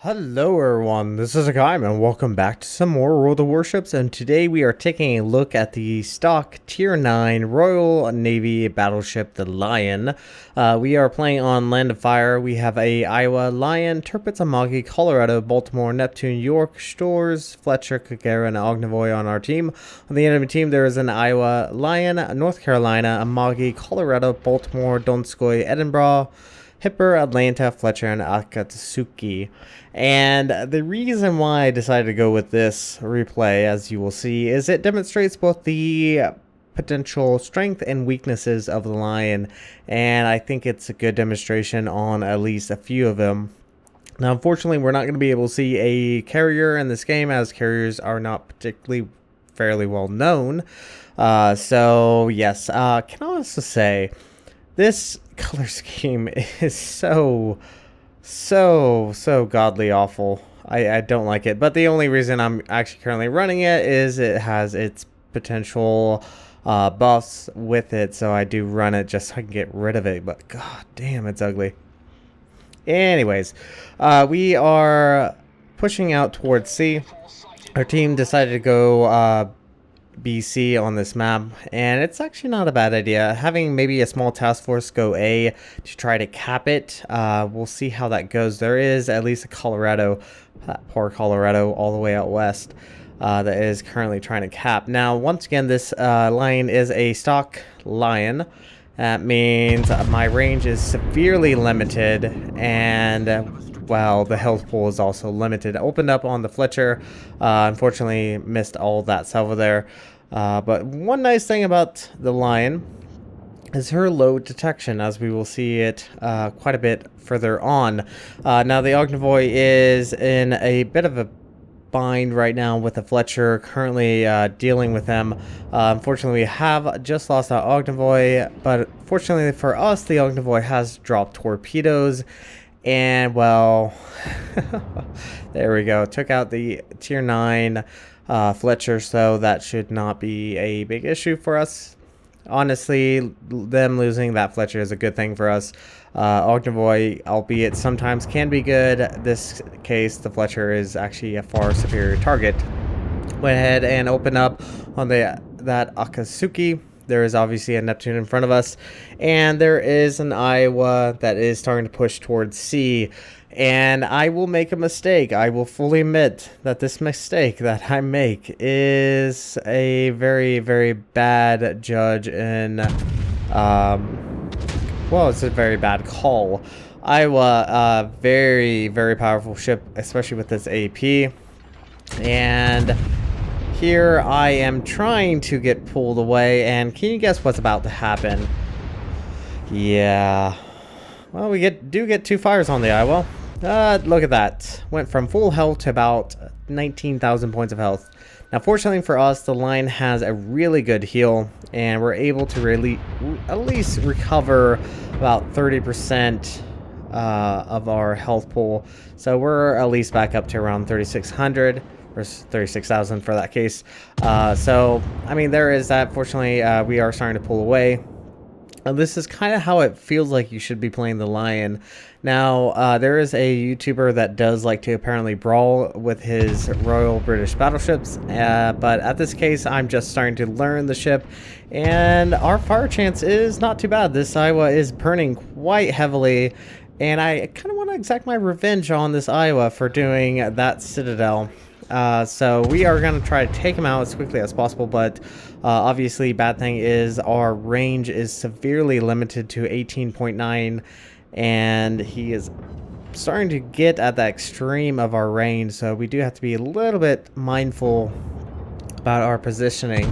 Hello everyone, this is Hakaym and welcome back to some more World of Warships, and today we are taking a look at the stock Tier 9 Royal Navy battleship, the Lion. We are playing on Land of Fire. We have a Iowa, Lion, Tirpitz, Amagi, Colorado, Baltimore, Neptune, York, Stores, Fletcher, Kagera, and Ognivoy on our team. On the enemy team there is an Iowa, Lion, North Carolina, Amagi, Colorado, Baltimore, Donskoy, Edinburgh, Hipper, Atlanta, Fletcher, and Akatsuki. And the reason why I decided to go with this replay, as you will see, is it demonstrates both the potential strength and weaknesses of the Lion, and I think it's a good demonstration on at least a few of them. Now, unfortunately, we're not going to be able to see a carrier in this game, as carriers are not particularly fairly well known. So, yes, can I also say, this color scheme is so godly awful. I don't like it, but the only reason I'm actually currently running it is it has its potential buffs with it, so I do run it just so I can get rid of it, but god damn, it's ugly. Anyways, we are pushing out towards C. Our team decided to go BC on this map, and it's actually not a bad idea having maybe a small task force go A to try to cap it. We'll see how that goes. There is at least a Colorado, poor Colorado all the way out west, that is currently trying to cap. Now once again, this Lion is a stock Lion. That means my range is severely limited, and well, the health pool is also limited. Opened up on the Fletcher, unfortunately missed all that salvo there. But one nice thing about the Lion is her low detection, as we will see it quite a bit further on. Now the Ognivoy is in a bit of a bind right now with the Fletcher, currently dealing with them. Unfortunately, we have just lost our Ognivoy, but fortunately for us, the Ognivoy has dropped torpedoes, and well, there we go. Took out the Tier 9 Fletcher, so that should not be a big issue for us. Honestly, them losing that Fletcher is a good thing for us. Ognivoy, albeit sometimes can be good, this case the Fletcher is actually a far superior target. Went ahead and opened up on that Akatsuki. There is obviously a Neptune in front of us, and there is an Iowa that is starting to push towards C. And I will make a mistake. I will fully admit that this mistake that I make is a very, very bad judge, and well, it's a very bad call. Iowa, very, very powerful ship, especially with this AP. And here I am trying to get pulled away, and can you guess what's about to happen? Yeah. Well, we do get 2 fires on the Iowa. Look at that. Went from full health to about 19,000 points of health. Now, fortunately for us, the Lion has a really good heal, and we're able to really at least recover about 30% of our health pool. So we're at least back up to around 3,600 or 36,000 for that case. So, I mean, there is that. Fortunately, we are starting to pull away. This is kind of how it feels like you should be playing the Lion. Now, there is a YouTuber that does like to apparently brawl with his Royal British battleships, but at this case, I'm just starting to learn the ship, and our fire chance is not too bad. This Iowa is burning quite heavily, and I kind of want to exact my revenge on this Iowa for doing that Citadel. So we are going to try to take him out as quickly as possible, but obviously bad thing is our range is severely limited to 18.9, and he is starting to get at the extreme of our range, so we do have to be a little bit mindful about our positioning.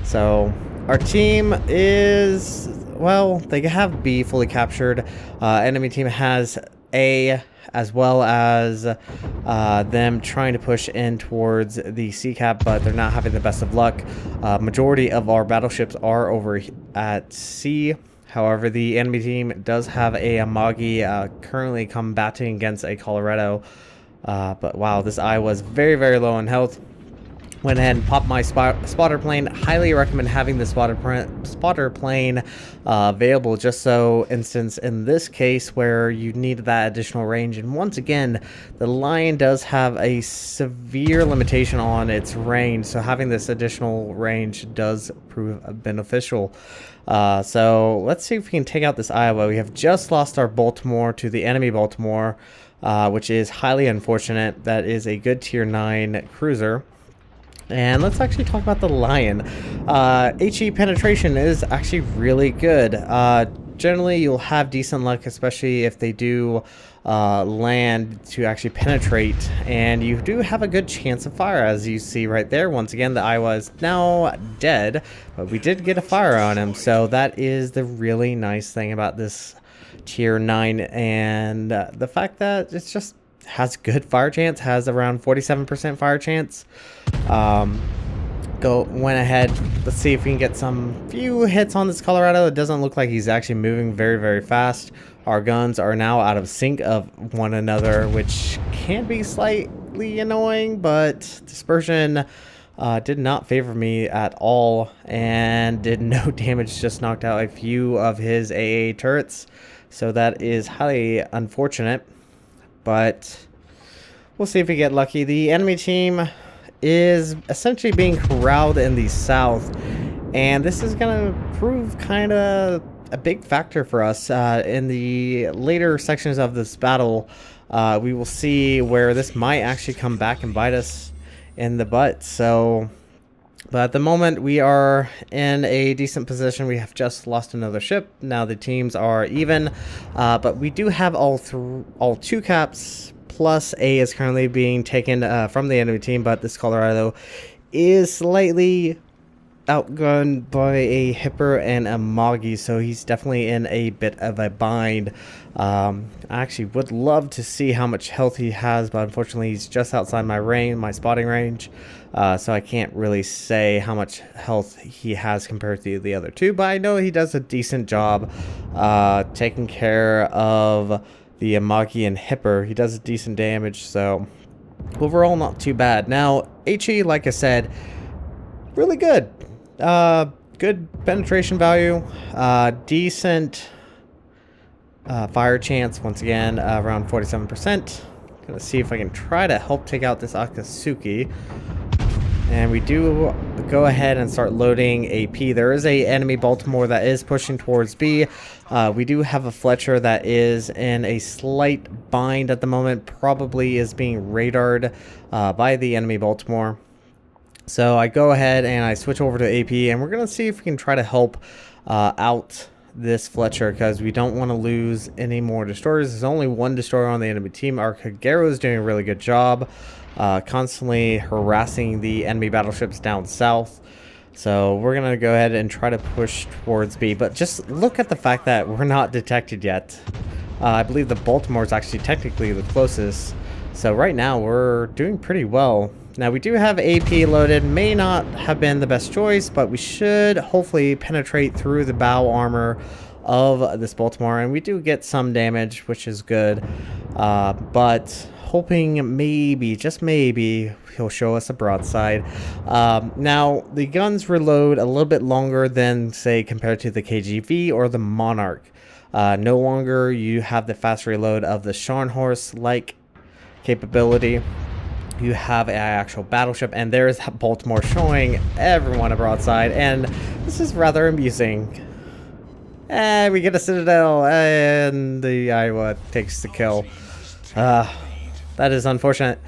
So our team is, well, they have B fully captured. Enemy team has A, as well as them trying to push in towards the C cap, but they're not having the best of luck. Majority of our battleships are over at C. However, the enemy team does have a Amagi currently combating against a Colorado. But wow, this Iowa was very, very low in health. went ahead and popped my spotter plane. Highly recommend having the spotter plane available, just so instance in this case where you need that additional range. And once again, the Lion does have a severe limitation on its range, so having this additional range does prove beneficial. So let's see if we can take out this Iowa. We have just lost our Baltimore to the enemy Baltimore, which is highly unfortunate. That is a good tier 9 cruiser. And let's actually talk about the Lion. HE penetration is actually really good. Generally, you'll have decent luck, especially if they do land to actually penetrate. And you do have a good chance of fire, as you see right there. Once again, the Iowa is now dead, but we did get a fire on him. So that is the really nice thing about this tier 9. And the fact that it's just has good fire chance, has around 47% fire chance. Went ahead, let's see if we can get some few hits on this Colorado. It doesn't look like he's actually moving very fast. Our guns are now out of sync of one another, which can be slightly annoying, but dispersion did not favor me at all and did no damage, just knocked out a few of his AA turrets. So that is highly unfortunate, but we'll see if we get lucky. The enemy team is essentially being corralled in the south, and this is going to prove kind of a big factor for us in the later sections of this battle. We will see where this might actually come back and bite us in the butt. So, but at the moment we are in a decent position. We have just lost another ship. Now the teams are even, but we do have all 2 caps. Plus A is currently being taken from the enemy team, but this Colorado is slightly outgunned by a Hipper and a Moggy, so he's definitely in a bit of a bind. I actually would love to see how much health he has, but unfortunately he's just outside my spotting range, so I can't really say how much health he has compared to the other 2, but I know he does a decent job taking care of the Amagi and Hipper. He does decent damage, so overall not too bad. Now HE, like I said, really good. Good penetration value, decent fire chance, once again around 47%. Gonna see if I can try to help take out this Akatsuki. And we do go ahead and start loading AP. There is a enemy Baltimore that is pushing towards B. We do have a Fletcher that is in a slight bind at the moment. Probably is being radared by the enemy Baltimore. So I go ahead and I switch over to AP. And we're going to see if we can try to help out this Fletcher, because we don't want to lose any more destroyers. There's only 1 destroyer on the enemy team. Our Kagero is doing a really good job. Constantly harassing the enemy battleships down south. So we're gonna go ahead and try to push towards B, but just look at the fact that we're not detected yet. I believe the Baltimore is actually technically the closest, so right now we're doing pretty well. Now we do have AP loaded. May not have been the best choice, but we should hopefully penetrate through the bow armor of this Baltimore, and we do get some damage, which is good, but hoping maybe, just maybe, he'll show us a broadside. Now, the guns reload a little bit longer than, say, compared to the KGV or the Monarch. No longer you have the fast reload of the Scharnhorst-like capability. You have an actual battleship, and there's Baltimore showing everyone a broadside, and this is rather amusing. And we get a Citadel, and the Iowa takes the kill. That is unfortunate.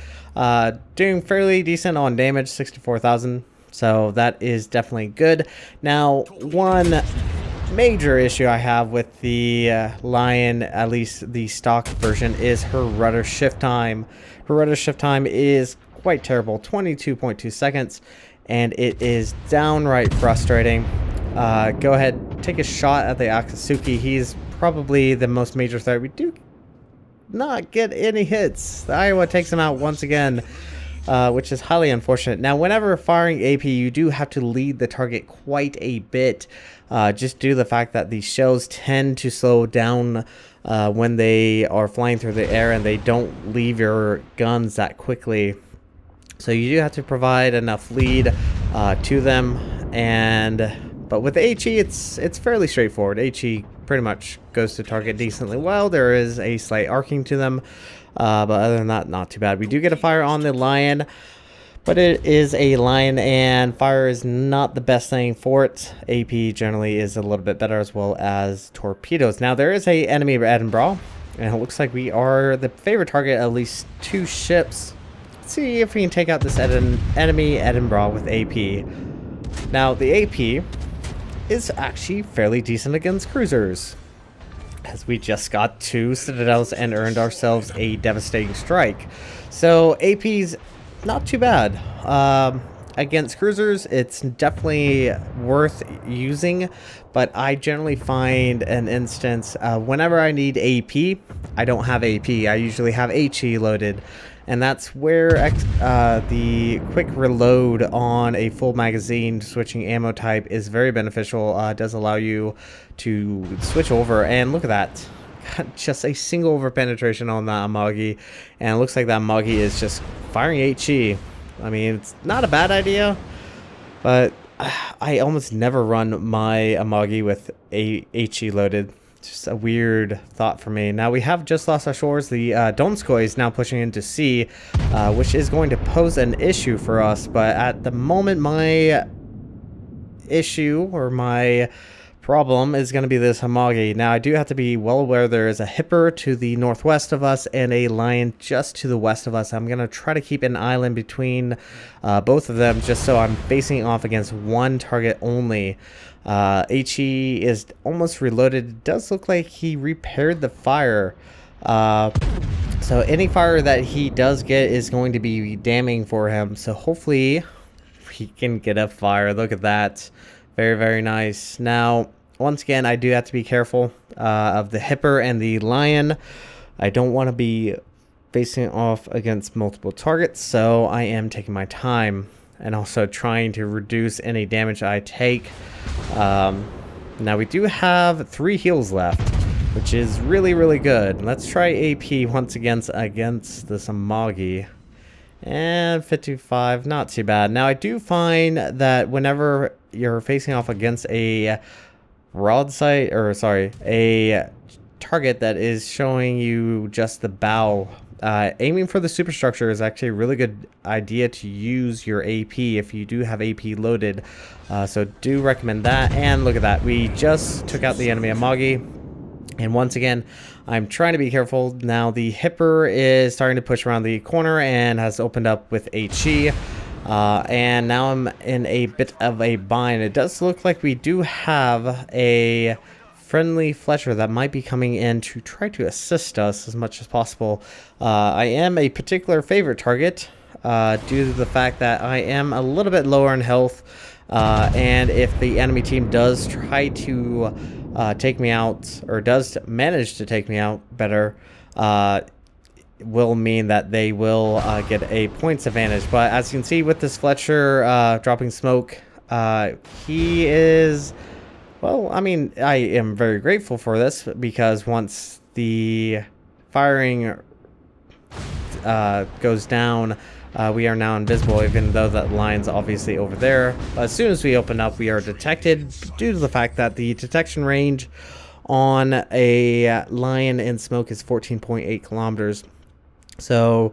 Doing fairly decent on damage, 64,000. So that is definitely good. Now, one major issue I have with the Lion, at least the stock version, is her rudder shift time. Her rudder shift time is quite terrible, 22.2 seconds, and it is downright frustrating. Go ahead, take a shot at the Akatsuki. He's probably the most major threat. We do not get any hits. The Iowa takes him out once again, which is highly unfortunate. Now, whenever firing AP, you do have to lead the target quite a bit, just due to the fact that the shells tend to slow down when they are flying through the air, and they don't leave your guns that quickly. So you do have to provide enough lead to them, but with HE, it's fairly straightforward. HE pretty much goes to target decently well. There is a slight arcing to them, but other than that, not too bad. We do get a fire on the lion, but it is a lion, and fire is not the best thing for it. AP generally is a little bit better, as well as torpedoes. Now, there is a enemy Edinburgh, and it looks like we are the favorite target, at least 2 ships. Let's see if we can take out this enemy Edinburgh with AP. Now, the AP is actually fairly decent against cruisers, as we just got 2 citadels and earned ourselves a devastating strike. So AP's not too bad. Against cruisers, it's definitely worth using, but I generally find an instance whenever I need AP, I don't have AP. I usually have HE loaded, and that's where the quick reload on a full magazine switching ammo type is very beneficial. It does allow you to switch over, and look at that. Got just a single over penetration on that Amagi, and it looks like that Amagi is just firing HE. I mean, it's not a bad idea, but I almost never run my Amagi with a HE loaded. Just a weird thought for me. Now, we have just lost our shores. The Donskoy is now pushing into sea, which is going to pose an issue for us, but at the moment, my issue, or my problem, is going to be this Hamagi. Now, I do have to be well aware there is a Hipper to the northwest of us and a Lion just to the west of us. I'm going to try to keep an island between both of them, just so I'm facing off against one target only. HE is almost reloaded. It does look like he repaired the fire. So any fire that he does get is going to be damning for him. So hopefully he can get a fire. Look at that. Very, very nice. Now, once again, I do have to be careful of the Hipper and the Lion. I don't want to be facing off against multiple targets, so I am taking my time and also trying to reduce any damage I take. Now, we do have 3 heals left, which is really, really good. Let's try AP once again against the Samagi. And 55, not too bad. Now, I do find that whenever you're facing off against a broadside, or sorry, a target that is showing you just the bow, aiming for the superstructure is actually a really good idea to use your AP if you do have AP loaded. So do recommend that. And look at that, we just took out the enemy Amagi. And once again, I'm trying to be careful. Now the Hipper is starting to push around the corner and has opened up with HE. And now I'm in a bit of a bind. It does look like we do have a friendly Fletcher that might be coming in to try to assist us as much as possible. I am a particular favorite target due to the fact that I am a little bit lower in health. And if the enemy team does try to take me out, or does manage to take me out better, will mean that they will get a points advantage. But as you can see with this Fletcher dropping smoke, he is, well, I mean, I am very grateful for this, because once the firing goes down, we are now invisible, even though that line's obviously over there. But as soon as we open up, we are detected due to the fact that the detection range on a lion in smoke is 14.8 kilometers. So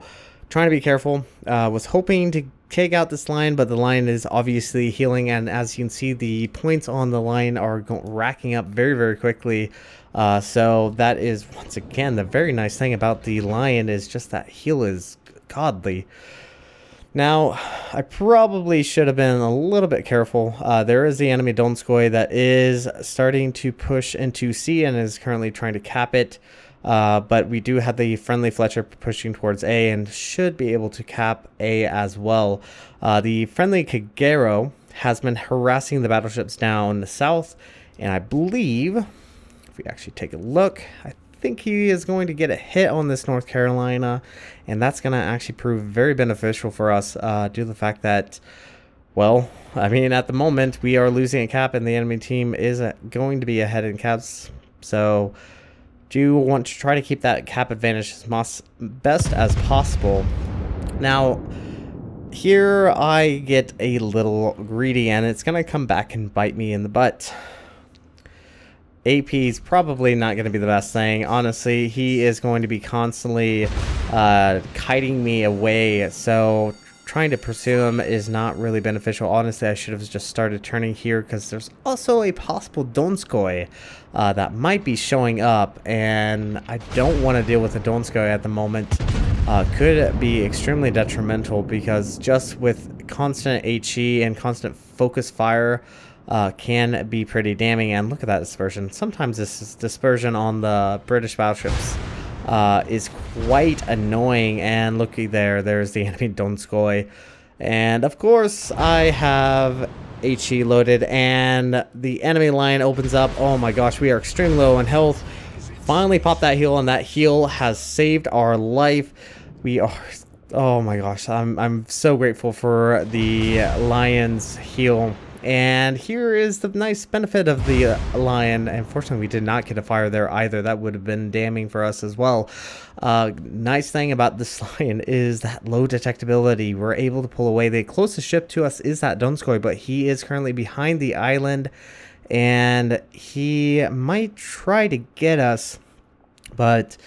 trying to be careful. Was hoping to take out this lion, but the lion is obviously healing, and as you can see, the points on the lion are racking up very, very quickly. So that is, once again, the very nice thing about the lion is just that heal is godly. Now, I probably should have been a little bit careful. There is the enemy Donskoy that is starting to push into C and is currently trying to cap it. But we do have the friendly Fletcher pushing towards A and should be able to cap A as well. The friendly Kagero has been harassing the battleships down south, and I believe, if we actually take a look, I think he is going to get a hit on this North Carolina, and that's going to actually prove very beneficial for us due to the fact that, well, I mean, at the moment we are losing a cap and the enemy team is going to be ahead in caps, so do want to try to keep that cap advantage as best as possible. Now, here I get a little greedy, and it's going to come back and bite me in the butt. AP is probably not going to be the best thing. Honestly, he is going to be constantly kiting me away, so trying to pursue him is not really beneficial. Honestly, I should have just started turning here, because there's also a possible Donskoy that might be showing up, and I don't want to deal with a Donskoy at the moment. Could be extremely detrimental, because just with constant HE and constant focus fire can be pretty damning. And look at that dispersion. Sometimes this dispersion on the British battleships is quite annoying. And looky there, there's the enemy Donskoy. And of course, I have HE loaded, and the enemy line opens up. Oh my gosh, we are extremely low on health. Finally popped that heal, and that heal has saved our life. We are, oh my gosh, I'm so grateful for the Lion's heal. And here is the nice benefit of the Lion. Unfortunately, we did not get a fire there either. That would have been damning for us as well. Nice thing about this Lion is that low detectability. We're able to pull away. The closest ship to us is that Donskoy, but he is currently behind the island, and he might try to get us, but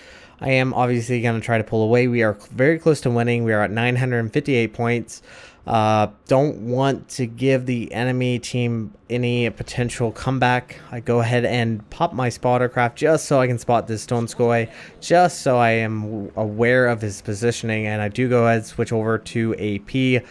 I am obviously going to try to pull away. We are very close to winning. We are at 958 points. Don't want to give the enemy team any potential comeback. I go ahead and pop my spotter craft just so I can spot this Donskoy, just so I am aware of his positioning, and I do go ahead and switch over to AP.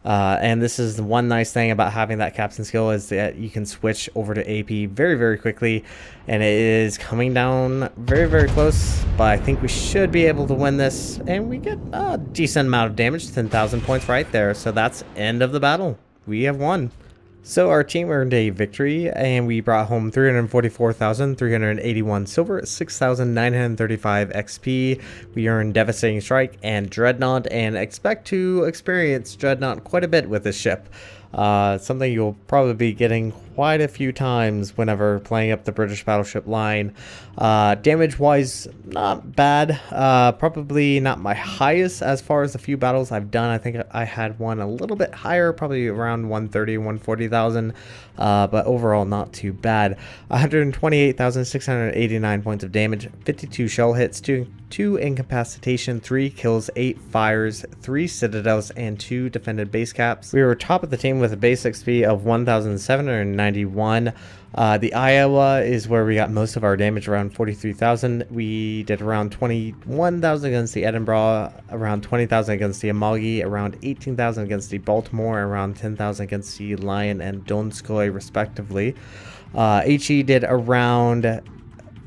And this is the one nice thing about having that captain skill, is that you can switch over to AP very, very quickly, and it is coming down very, very close, but I think we should be able to win this, and we get a decent amount of damage, 10,000 points right there. So that's end of the battle. We have won. So our team earned a victory, and we brought home 344,381 silver, 6,935 XP. We earned Devastating Strike and Dreadnought, and expect to experience Dreadnought quite a bit with this ship. Something you'll probably be getting quite a few times whenever playing up the British battleship line. Damage wise, not bad. Probably not my highest as far as the few battles I've done. I think I had one a little bit higher, probably around 130, 140,000. But overall, not too bad. 128,689 points of damage, 52 shell hits, 2 incapacitation, 3 kills, 8 fires, 3 citadels, and 2 defended base caps. We were top of the team with a base XP of 1,791. The Iowa is where we got most of our damage, around 43,000. We did around 21,000 against the Edinburgh, around 20,000 against the Amagi, around 18,000 against the Baltimore, around 10,000 against the Lion and Donskoy respectively. HE did around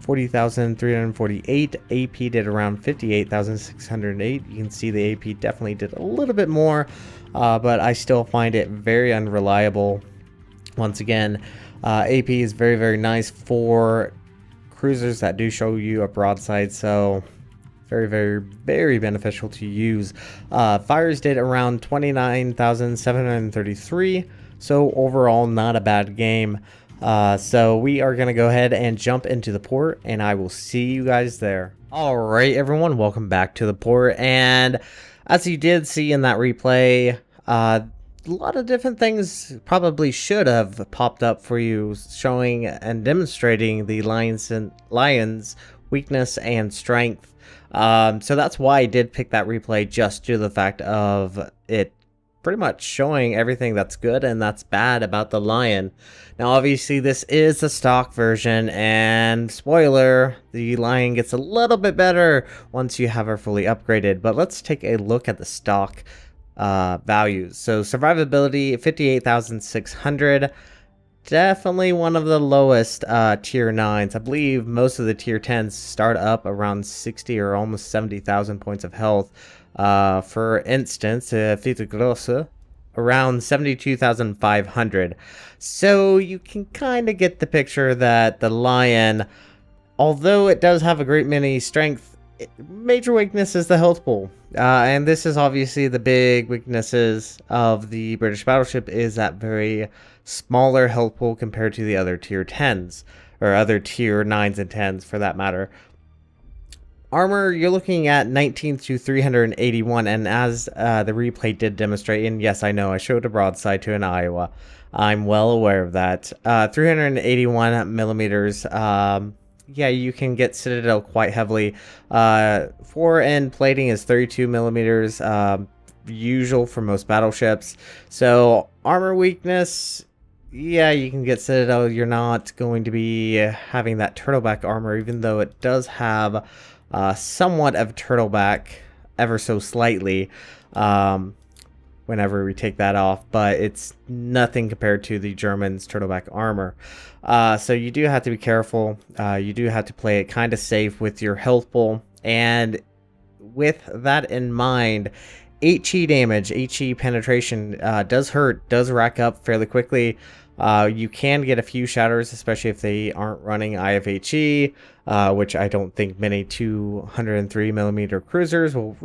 40,348. AP did around 58,608. You can see the AP definitely did a little bit more, but I still find it very unreliable. Once again, AP is very, very nice for cruisers that do show you a broadside, so very, very, very beneficial to use. Fires did around 29,733, so overall not a bad game. So we are going to go ahead and jump into the port, and I will see you guys there. All right, everyone, welcome back to the port. And as you did see in that replay, a lot of different things probably should have popped up for you, showing and demonstrating the Lion's weakness and strength. So that's why I did pick that replay, just due to the fact of it pretty much showing everything that's good and that's bad about the Lion. Now obviously this is the stock version, and spoiler, the Lion gets a little bit better once you have her fully upgraded. But let's take a look at the stock values. So survivability 58,600, definitely one of the lowest tier 9s. I believe most of the tier 10s start up around 60 or almost 70,000 points of health. For instance, Fittegrosse, around 72,500. So you can kind of get the picture that the Lion, although it does have a great many strength, major weakness is the health pool. And this is obviously the big weaknesses of the British battleship, is that very smaller health pool compared to the other tier 10s, or other tier 9s and 10s for that matter. Armor, you're looking at 19 to 381, and as the replay did demonstrate, and yes, I know, I showed a broadside to an Iowa. I'm well aware of that. 381 millimeters. Yeah, you can get Citadel quite heavily. Fore end plating is 32 millimeters, usual for most battleships. So armor weakness, yeah, you can get Citadel. You're not going to be having that turtleback armor, even though it does have somewhat of turtleback, ever so slightly, whenever we take that off, but it's nothing compared to the Germans' turtleback armor. So you do have to be careful. You do have to play it kind of safe with your health pool, and with that in mind, HE damage, HE penetration does hurt, does rack up fairly quickly. You can get a few shatters, especially if they aren't running IFHE, which I don't think many 203mm cruisers will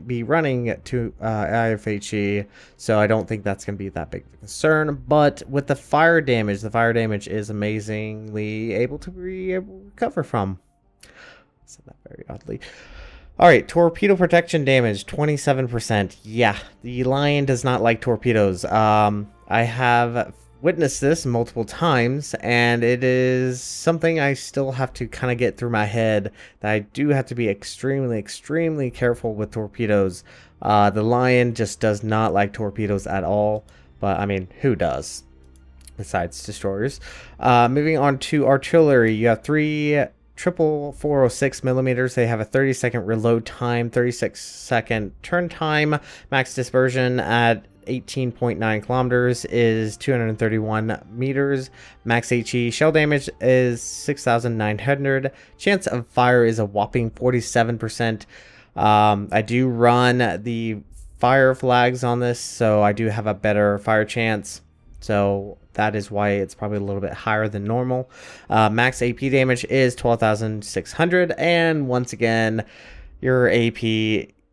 be running to IFHE, so I don't think that's going to be that big of a concern. But with the fire damage is amazingly able to recover from. I said that very oddly. Alright, torpedo protection damage, 27%. Yeah, the Lion does not like torpedoes. I have witnessed this multiple times, and it is something I still have to kind of get through my head, that I do have to be extremely careful with torpedoes. The Lion just does not like torpedoes at all, but I mean, who does? Besides destroyers. Moving on to artillery, you have 3 triple 406 millimeters. They have a 30-second reload time, 36-second turn time. Max dispersion at 18.9 kilometers is 231 meters. Max HE shell damage is 6,900. Chance of fire is a whopping 47%. I do run the fire flags on this, so I do have a better fire chance. So that is why it's probably a little bit higher than normal. Max AP damage is 12,600. And once again, your AP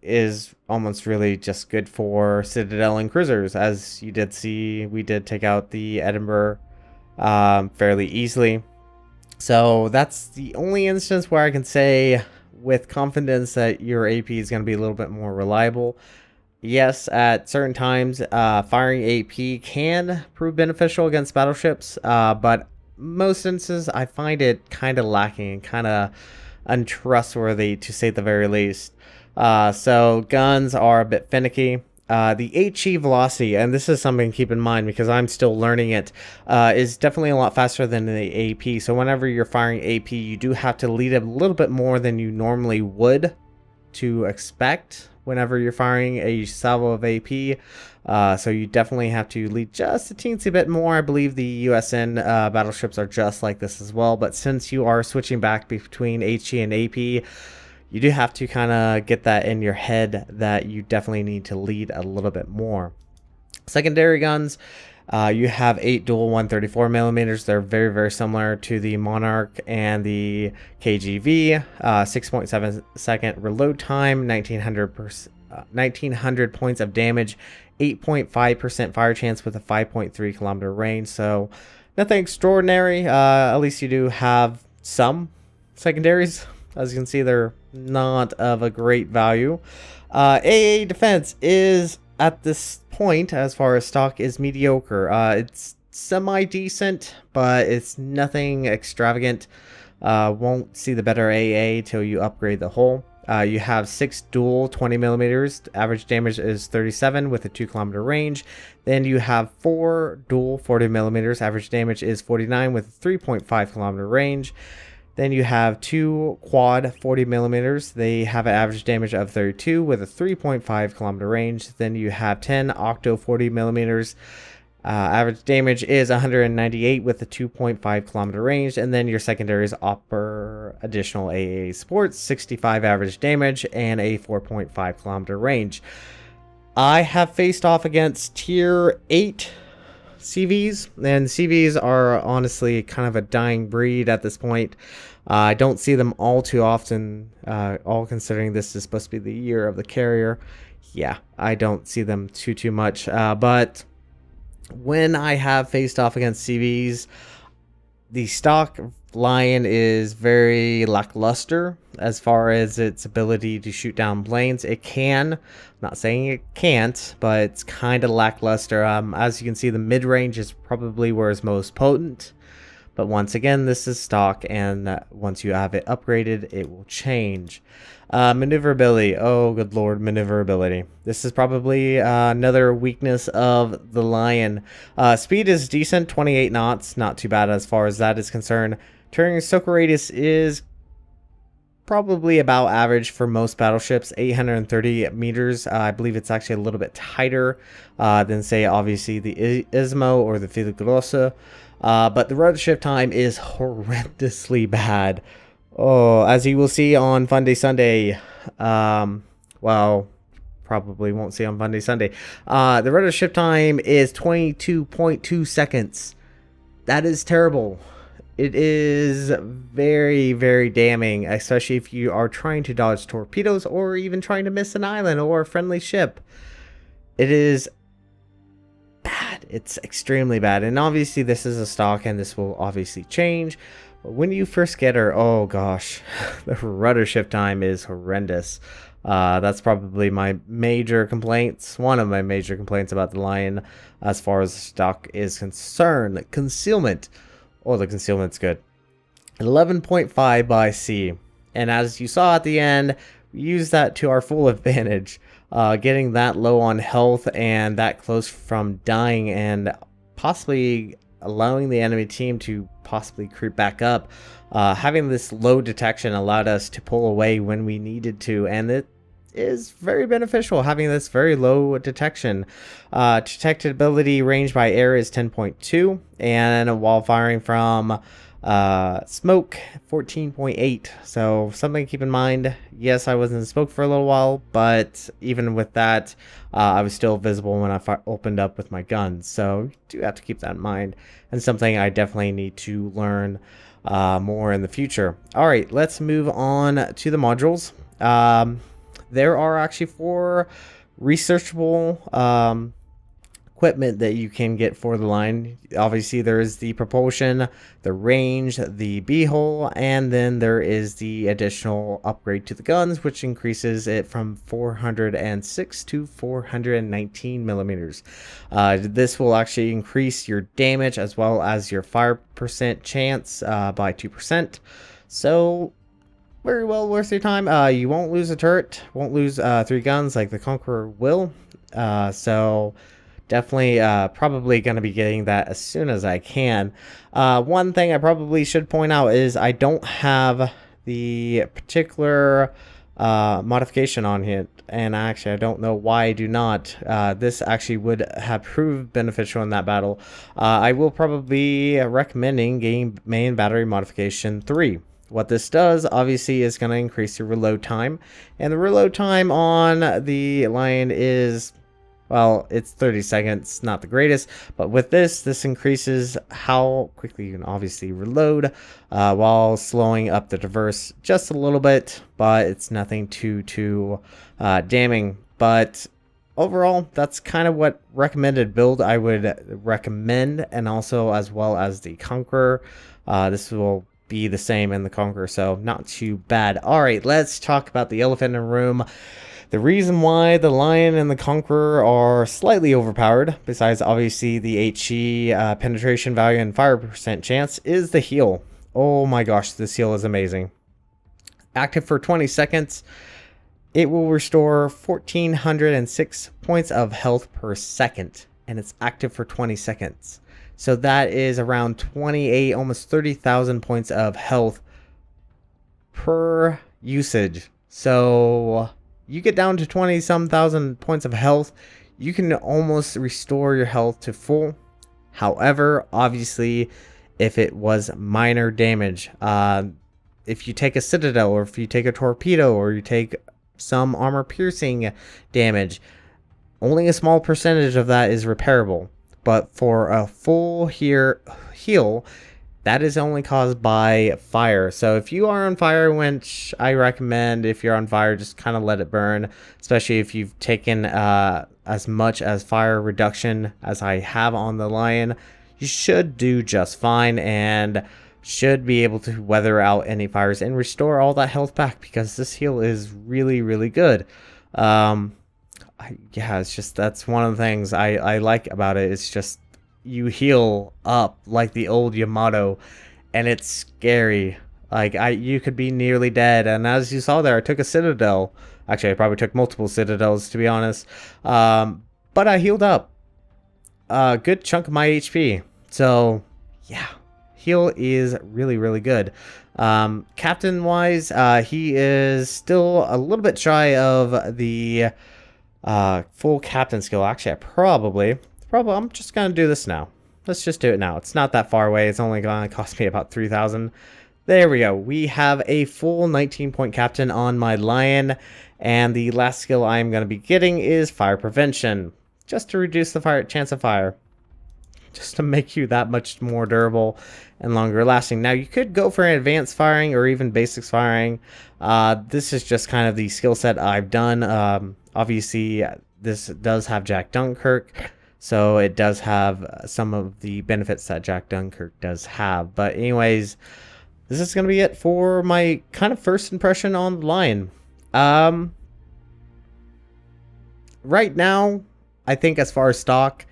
is almost really just good for Citadel and cruisers. As you did see, we did take out the Edinburgh fairly easily. So that's the only instance where I can say with confidence that your AP is going to be a little bit more reliable. Yes, at certain times, firing AP can prove beneficial against battleships, but most instances I find it kind of lacking and kind of untrustworthy, to say the very least. So guns are a bit finicky. The HE velocity, and this is something to keep in mind because I'm still learning it, is definitely a lot faster than the AP. So whenever you're firing AP, you do have to lead a little bit more than you normally would to expect whenever you're firing a salvo of AP. So you definitely have to lead just a teensy bit more. I believe the USN battleships are just like this as well. But since you are switching back between HE and AP, you do have to kind of get that in your head that you definitely need to lead a little bit more. Secondary guns, you have 8 dual 134 millimeters. They're very similar to the Monarch and the KGV. 6.7 second reload time, 1900 points of damage, 8.5% fire chance with a 5.3 kilometer range. So nothing extraordinary. At least you do have some secondaries. As you can see, they're not of a great value. AA defense is, at this point, as far as stock, is mediocre. It's semi-decent, but it's nothing extravagant. Won't see the better AA till you upgrade the hull. You have 6 dual 20 millimeters. Average damage is 37 with a 2 kilometer range. Then you have 4 dual 40 millimeters. Average damage is 49 with a 3.5 kilometer range. Then you have 2 quad 40 millimeters. They have an average damage of 32 with a 3.5 kilometer range. Then you have 10 octo 40 millimeters. Average damage is 198 with a 2.5 kilometer range. And then your secondaries offer additional AA supports, 65 average damage and a 4.5 kilometer range. I have faced off against tier 8 CVs, and CVs are honestly kind of a dying breed at this point. I don't see them all too often, all considering this is supposed to be the year of the carrier. Yeah, I don't see them too much, but when I have faced off against CVs, the stock Lion is very lackluster as far as its ability to shoot down planes. It can, I'm not saying it can't, but it's kind of lackluster. As you can see, the mid-range is probably where it's most potent. But once again, this is stock, and once you have it upgraded, it will change. Maneuverability. Oh, good lord, maneuverability. This is probably another weakness of the Lion. Speed is decent, 28 knots. Not too bad as far as that is concerned. Turning circle radius is probably about average for most battleships, 830 meters. I believe it's actually a little bit tighter than, say, obviously the Ismo or the Filogrossa. But the rudder shift time is horrendously bad. Oh, as you will see on Fun Day Sunday, well, probably won't see on Fun Day Sunday. The rudder shift time is 22.2 seconds. That is terrible. It is very, very damning, especially if you are trying to dodge torpedoes or even trying to miss an island or a friendly ship. It is bad. It's extremely bad. And obviously this is a stock and this will obviously change. But when you first get her, oh gosh, the rudder shift time is horrendous. That's probably my major complaints. One of my major complaints about the Lion as far as stock is concerned. Concealment. Oh, the concealment's good. 11.5 by sea. And as you saw at the end, we used that to our full advantage. Getting that low on health and that close from dying and possibly allowing the enemy team to possibly creep back up. Having this low detection allowed us to pull away when we needed to, and it is very beneficial having this very low detection. Detectability range by air is 10.2, and while firing from smoke 14.8. so something to keep in mind. Yes, I was in smoke for a little while, but even with that, I was still visible when I opened up with my guns, so you do have to keep that in mind, and something I definitely need to learn more in the future. All right, let's move on to the modules. There are actually 4 researchable equipment that you can get for the line. Obviously, there is the propulsion, the range, the B-hole, and then there is the additional upgrade to the guns, which increases it from 406 to 419 millimeters. This will actually increase your damage as well as your fire percent chance by 2%. So very well worth your time. You won't lose a turret, won't lose 3 guns like the Conqueror will. So definitely probably going to be getting that as soon as I can. One thing I probably should point out is I don't have the particular modification on it, and actually I don't know why I do not. This actually would have proved beneficial in that battle. I will probably be recommending getting main battery modification 3. What this does, obviously, is going to increase your reload time. And the reload time on the Lion is, well, it's 30 seconds. Not the greatest. But with this increases how quickly you can obviously reload while slowing up the diverse just a little bit. But it's nothing too damning. But overall, that's kind of what recommended build I would recommend. And also as well as the Conqueror. This will be the same in the Conqueror, so not too bad. All right, let's talk about the elephant in the room. The reason why the Lion and the Conqueror are slightly overpowered, besides obviously the HE penetration value and fire percent chance, is the heal. Oh my gosh, this heal is amazing. Active for 20 seconds. It will restore 1,406 points of health per second, and it's active for 20 seconds. So that is around 28, almost 30,000 points of health per usage. So you get down to 20-some thousand points of health, you can almost restore your health to full. However, obviously, if it was minor damage, if you take a citadel, or if you take a torpedo, or you take some armor piercing damage, only a small percentage of that is repairable. But for a full heal, that is only caused by fire. So if you are on fire, which I recommend, if you're on fire, just kind of let it burn. Especially if you've taken as much as fire reduction as I have on the Lion, you should do just fine. And should be able to weather out any fires and restore all that health back, because this heal is really, really good. Yeah, it's just, that's one of the things I like about it. It's just, you heal up like the old Yamato, and it's scary. Like, you could be nearly dead, and as you saw there, I took a citadel. Actually, I probably took multiple citadels, to be honest. But I healed up a good chunk of my HP. So, yeah, heal is really, really good. Captain-wise, he is still a little bit shy of the full captain skill. Actually, I'm just gonna do this now. Let's just do it now. It's not that far away. It's only gonna cost me about 3,000. There we go. We have a full 19-point captain on my lion, and the last skill I'm gonna be getting is fire prevention, just to reduce the chance of fire, just to make you that much more durable and longer lasting. Now, you could go for an advanced firing or even basics firing. This is just kind of the skill set I've done. Obviously, this does have Jack Dunkirk, so it does have some of the benefits that Jack Dunkirk does have. But anyways, this is going to be it for my kind of first impression on the Lion. Right now, I think as far as stock,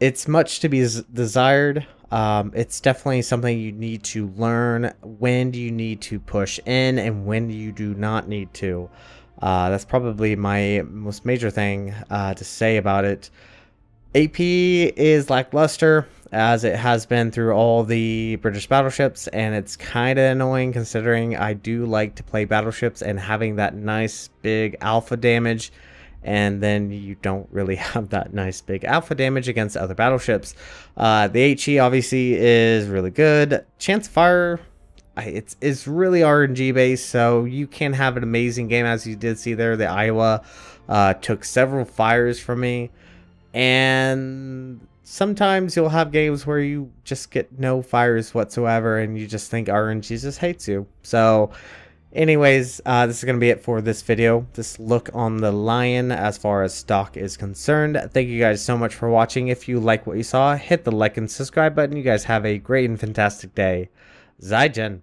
it's much to be desired. It's definitely something you need to learn. When do you need to push in and when you do not need to? That's probably my most major thing to say about it. AP is lackluster, as it has been through all the British battleships, and it's kind of annoying considering I do like to play battleships and having that nice big alpha damage, and then you don't really have that nice big alpha damage against other battleships. The HE obviously is really good. Chance of fire, it's really RNG based, so you can have an amazing game. As you did see there, the Iowa took several fires from me, and sometimes you'll have games where you just get no fires whatsoever and you just think RNG just hates you. So anyways, this is going to be it for this video. This look on the Lion as far as stock is concerned. Thank you guys so much for watching. If you like what you saw, hit the like and subscribe button. You guys have a great and fantastic day. Zaijian.